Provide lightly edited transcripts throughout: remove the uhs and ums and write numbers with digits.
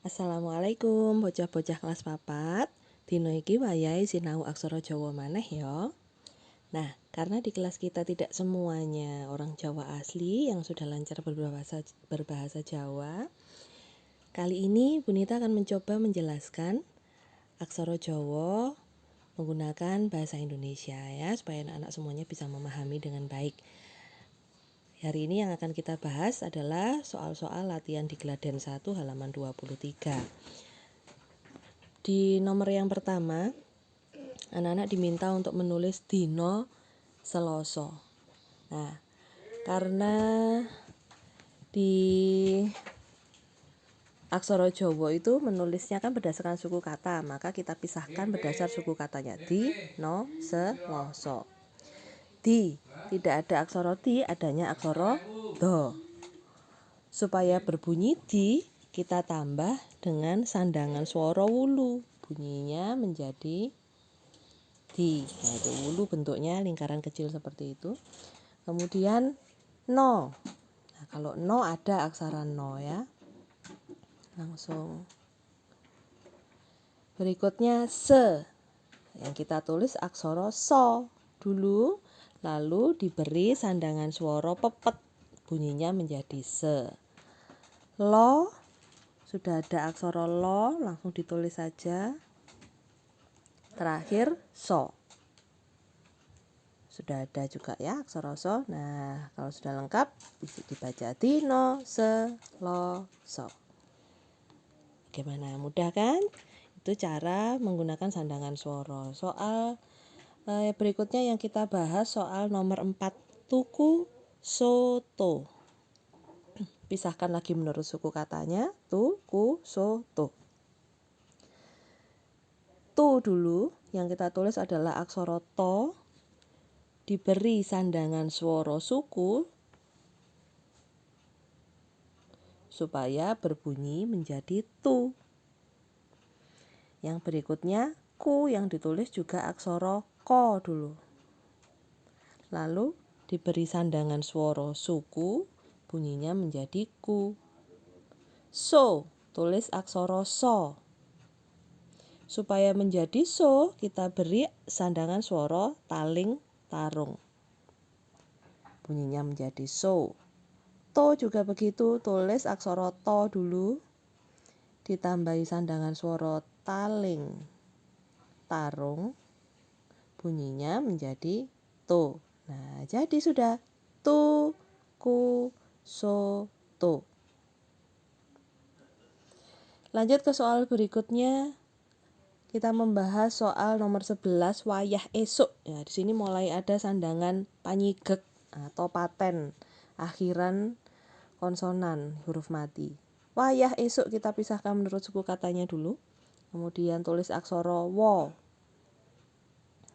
Assalamualaikum bocah-bocah kelas papat. Dino iki wayahe sinau aksara Jawa maneh ya. Nah, karena di kelas kita tidak semuanya orang Jawa asli yang sudah lancar berbahasa Jawa, kali ini Bunita akan mencoba menjelaskan aksara Jawa menggunakan bahasa Indonesia ya, supaya anak-anak semuanya bisa memahami dengan baik. Hari ini yang akan kita bahas adalah soal-soal latihan di Geladan 1 halaman 23. Di nomor yang pertama, anak-anak diminta untuk menulis dino Seloso. Nah, karena di aksara Jawa itu menulisnya kan berdasarkan suku kata, maka kita pisahkan berdasar suku katanya. Dino Seloso. Di, tidak ada aksara di, adanya aksara do. Supaya berbunyi di, kita tambah dengan sandangan swara wulu. Bunyinya menjadi di. Nah, itu wulu bentuknya lingkaran kecil seperti itu. Kemudian no. Nah, kalau no ada aksara no ya. Langsung. Berikutnya se. Yang kita tulis aksara so dulu, lalu diberi sandangan swara pepet. Bunyinya menjadi se. Lo, sudah ada aksara lo, langsung ditulis saja. Terakhir so. Sudah ada juga ya aksara so. Nah, kalau sudah lengkap bisa dibaca dino Seloso. Bagaimana? Mudah kan? Itu cara menggunakan sandangan swara. Soal berikutnya yang kita bahas soal nomor 4, tuku soto. Pisahkan lagi menurut suku katanya, tuku soto. Tu dulu yang kita tulis adalah aksara to, diberi sandangan swara suku supaya berbunyi menjadi tu. Yang berikutnya ku yang ditulis juga aksara ko dulu. Lalu diberi sandangan swara suku, bunyinya menjadi ku. So, tulis aksara so. Supaya menjadi so, kita beri sandangan swara taling tarung. Bunyinya menjadi so. To juga begitu, tulis aksara to dulu, ditambahi sandangan swara taling tarung, bunyinya menjadi to. Nah, jadi sudah tu, ku, so, to. Lanjut ke soal berikutnya. Kita membahas soal nomor 11, wayah esuk. Ya, di sini mulai ada sandangan panyigek atau paten akhiran konsonan huruf mati. Wayah esuk kita pisahkan menurut suku katanya dulu. Kemudian tulis aksara wo.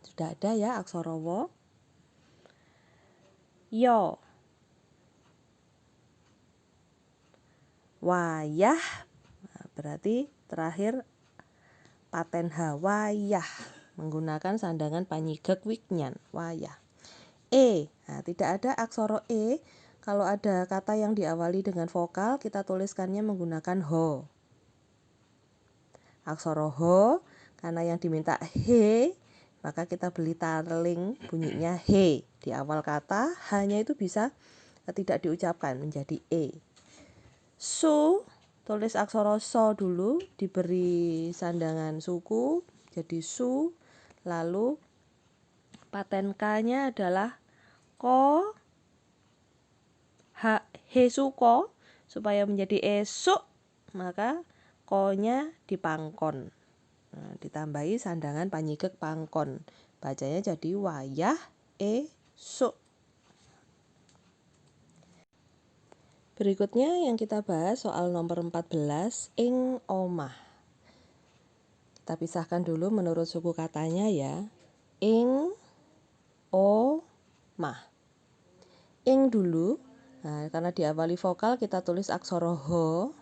Sudah ada ya aksara wo. Yo. Wayah. Nah, berarti terakhir paten H, wayah. Menggunakan sandangan panyigek wiknyan, wayah. Nah, tidak ada aksara e. Kalau ada kata yang diawali dengan vokal, kita tuliskannya menggunakan ho. Aksara ho, karena yang diminta he, maka kita beli taling bunyinya he. Di awal kata, hanya itu bisa tidak diucapkan menjadi e. Su, tulis aksara so dulu, diberi sandangan suku, jadi su. Lalu paten K-nya adalah ko, hesuko, supaya menjadi esuk, maka ko-nya dipangkon. Nah, ditambahi sandangan panyigek pangkon. Bacanya jadi wayah esuk. Berikutnya yang kita bahas soal nomor 14, ing omah. Kita pisahkan dulu menurut suku katanya ya. Ing omah. Ing dulu. Nah, karena diawali vokal kita tulis aksara ho.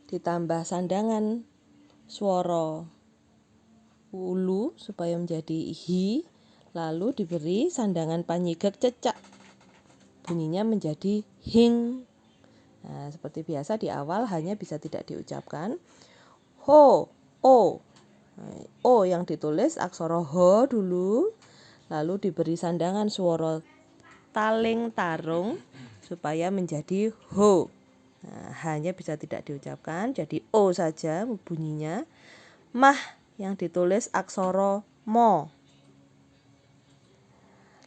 Ditambah sandangan swara ulu supaya menjadi hi, lalu diberi sandangan panyigek cecak, bunyinya menjadi hing. Nah, seperti biasa di awal hanya bisa tidak diucapkan. Ho, o. O yang ditulis aksara ho dulu, lalu diberi sandangan suara taling tarung supaya menjadi ho. Nah, hanya bisa tidak diucapkan, jadi o saja bunyinya. Mah yang ditulis aksara mo.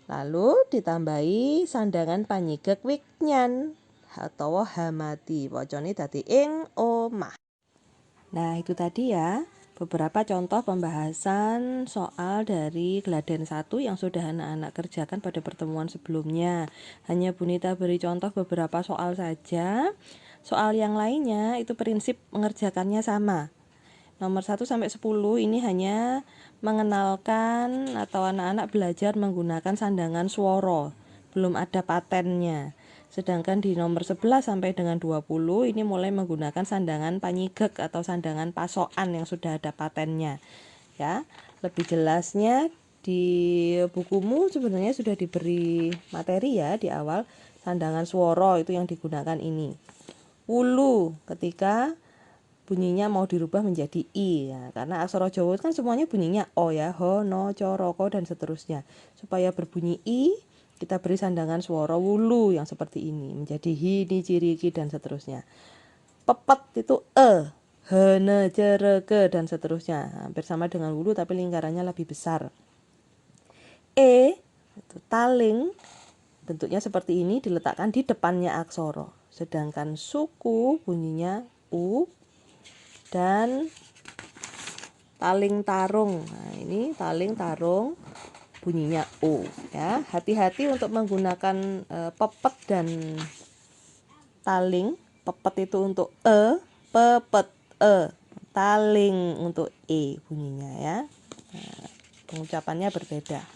Lalu ditambahi sandangan panyigek wiknyan atau hamati. Wacane dadi ing omah. Nah, itu tadi ya beberapa contoh pembahasan soal dari Geladen 1 yang sudah anak-anak kerjakan pada pertemuan sebelumnya. Hanya Bunita beri contoh beberapa soal saja. Soal yang lainnya itu prinsip mengerjakannya sama. Nomor 1 sampai 10 ini hanya mengenalkan atau anak-anak belajar menggunakan sandangan swara. Belum ada patennya. Sedangkan di nomor 11 sampai dengan 20 ini mulai menggunakan sandangan panyigek atau sandangan pasokan yang sudah ada patennya. Ya, lebih jelasnya di bukumu sebenarnya sudah diberi materi ya di awal. Sandangan swara itu yang digunakan ini. Wulu ketika bunyinya mau dirubah menjadi i ya, karena aksara Jawa kan semuanya bunyinya o ya, ho, no, co, roko dan seterusnya. Supaya berbunyi i, kita beri sandangan suara wulu yang seperti ini menjadi hi, ni, ciri, ki dan seterusnya. Pepet itu hene, cereke dan seterusnya. Hampir sama dengan wulu tapi lingkarannya lebih besar. Itu taling, bentuknya seperti ini diletakkan di depannya aksara. Sedangkan suku bunyinya u. Dan taling tarung. Nah, ini taling tarung bunyinya O ya. Hati-hati untuk menggunakan pepet dan taling. Pepet itu untuk pepet taling untuk bunyinya ya. Nah, pengucapannya berbeda.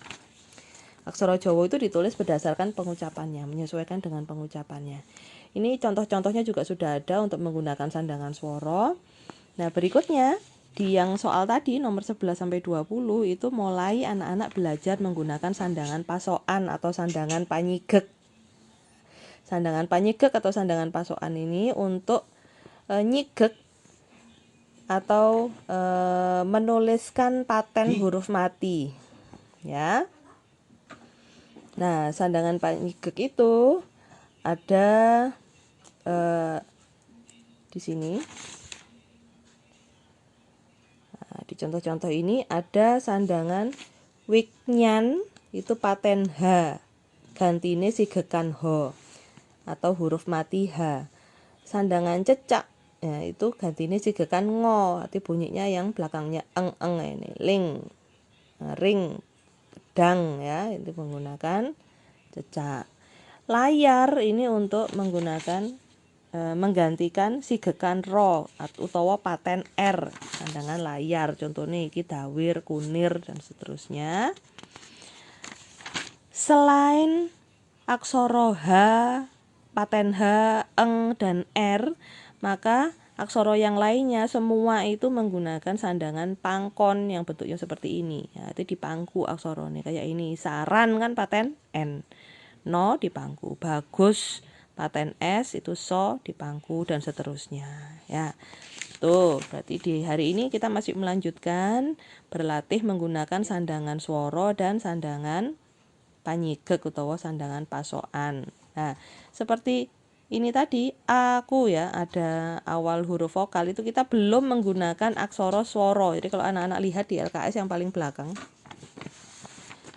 Aksara Jawa itu ditulis berdasarkan pengucapannya, menyesuaikan dengan pengucapannya. Ini contoh-contohnya juga sudah ada untuk menggunakan sandangan swara. Nah, berikutnya di yang soal tadi nomor 11 sampai 20 itu mulai anak-anak belajar menggunakan sandangan pasokan atau sandangan panyigek. Sandangan panyigek atau sandangan pasokan ini untuk nyigek atau menuliskan paten huruf mati. Ya. Nah, sandangan panyigek itu ada di sini. Di contoh-contoh ini ada sandangan wiknyan itu paten H, gantine sigekan ho atau huruf mati H. Sandangan cecak ya itu gantine sigekan ngo, arti bunyinya yang belakangnya eng ini ling, ring, pedang ya, itu menggunakan cecak. Layar ini untuk menggunakan menggantikan sigekan ro utawa paten R, sandangan layar. Contohnya iki dawir, kunir dan seterusnya. Selain aksara H, paten H, eng dan R, maka aksara yang lainnya semua itu menggunakan sandangan pangkon yang bentuknya seperti ini. Ya, itu dipangku aksarane kayak ini. Saran kan paten N. No dipangku. Bagus paten S itu so dipangku dan seterusnya ya. Tuh, berarti di hari ini kita masih melanjutkan berlatih menggunakan sandangan swara dan sandangan panyigek utawa sandangan pasokan. Nah, seperti ini tadi aku ya, ada awal huruf vokal itu kita belum menggunakan aksara swara. Jadi kalau anak-anak lihat di LKS yang paling belakang.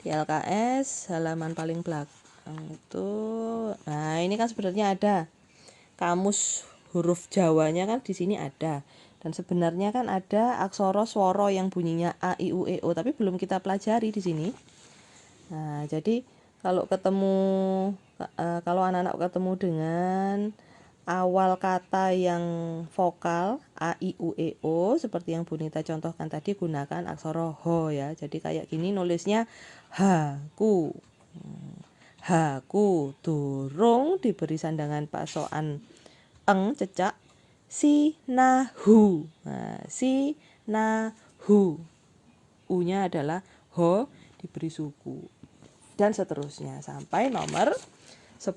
Di LKS halaman paling belakang itu, nah ini kan sebenarnya ada kamus huruf Jawanya kan di sini ada, dan sebenarnya kan ada aksara swara yang bunyinya a i u e o tapi belum kita pelajari di sini. Nah jadi kalau anak-anak ketemu dengan awal kata yang vokal a i u e o seperti yang Bunita contohkan tadi, gunakan aksara ho ya. Jadi kayak gini nulisnya haku. Haku durung diberi sandangan pasokan eng cecak sinahu. Nah, sinahu. U-nya adalah ho diberi suku. Dan seterusnya sampai nomor 10.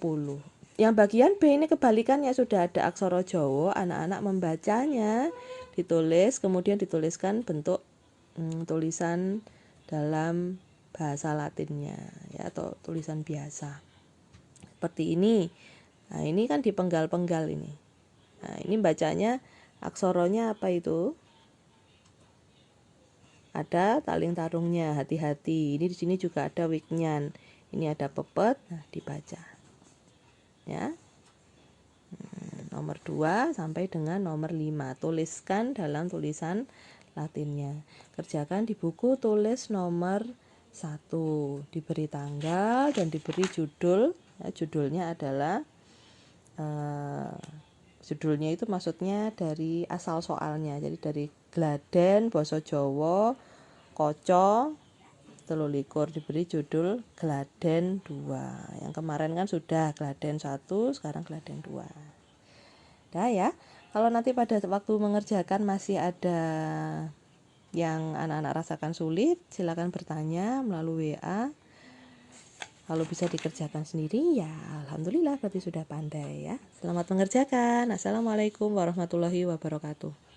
Yang bagian B ini kebalikannya, sudah ada aksara Jawa, anak-anak membacanya, ditulis, kemudian dituliskan bentuk tulisan dalam bahasa Latinnya ya, atau tulisan biasa. Seperti ini. Nah, ini kan dipenggal-penggal ini. Nah, ini bacanya aksaranya apa itu? Ada taling tarungnya, hati-hati. Ini di sini juga ada wiknyan. Ini ada pepet, nah dibaca. Ya. Nomor 2 sampai dengan nomor 5. Tuliskan dalam tulisan Latinnya. Kerjakan di buku tulis nomor 1. Diberi tanggal dan diberi judul. Ya, judulnya adalah judulnya itu maksudnya dari asal soalnya. Jadi dari Gladen, Basa Jawa, Kaca 13 diberi judul Gladen 2. Yang kemarin kan sudah Gladen 1, sekarang Gladen 2. Dah ya. Kalau nanti pada waktu mengerjakan masih ada yang anak-anak rasakan sulit, silakan bertanya melalui WA. Kalau bisa dikerjakan sendiri ya alhamdulillah berarti sudah pandai ya. Selamat mengerjakan. Assalamualaikum warahmatullahi wabarakatuh.